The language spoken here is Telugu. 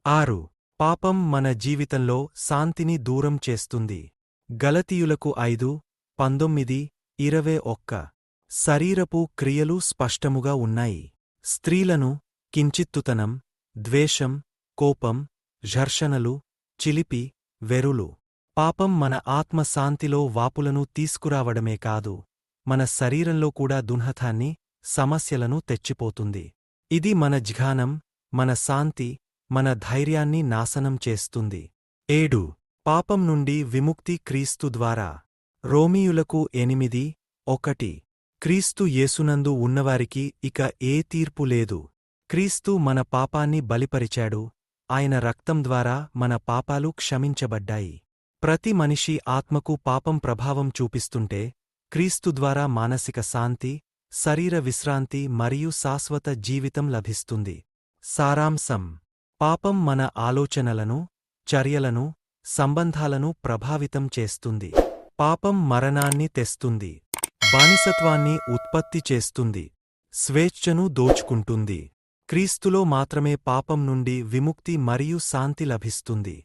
6. పాపం మన జీవితంలో శాంతిని దూరం చేస్తుంది. గలతీయులకు 5:19-21. శరీరపు క్రియలు స్పష్టముగా ఉన్నాయి. స్త్రీలను కించిత్తుతనం, ద్వేషం, కోపం, ఘర్షణలు, చిలిపి, వెరులు. పాపం మన ఆత్మ శాంతిలో వాపులను తీసుకురావడమే కాదు, మన శరీరంలో కూడా దున్హతాన్ని, సమస్యలను తెచ్చిపోతుంది. ఇది మన జ్ఞానం, మన శాంతి, మన ధైర్యాన్ని నాశనం చేస్తుంది. 7. పాపం నుండి విముక్తి క్రీస్తు ద్వారా. రోమీయులకు 8:1. క్రీస్తు యేసునందు ఉన్నవారికి ఇక ఏ తీర్పు లేదు. క్రీస్తు మన పాపాన్ని బలిపరిచాడు, ఆయన రక్తం ద్వారా మన పాపాలు క్షమించబడ్డాయి. ప్రతి మనిషి ఆత్మకు పాపం ప్రభావం చూపిస్తుంటే, క్రీస్తు ద్వారా మానసిక శాంతి, శరీర విశ్రాంతి మరియు శాశ్వత జీవితం లభిస్తుంది. సారాంశం: పాపం మన ఆలోచనలను, చర్యలను, సంబంధాలను ప్రభావితం చేస్తుంది. పాపం మరణాన్ని తెస్తుంది, బానిసత్వాన్ని ఉత్పత్తి చేస్తుంది, స్వేచ్ఛను దోచుకుంటుంది. క్రీస్తులో మాత్రమే పాపం నుండి విముక్తి మరియు శాంతి లభిస్తుంది.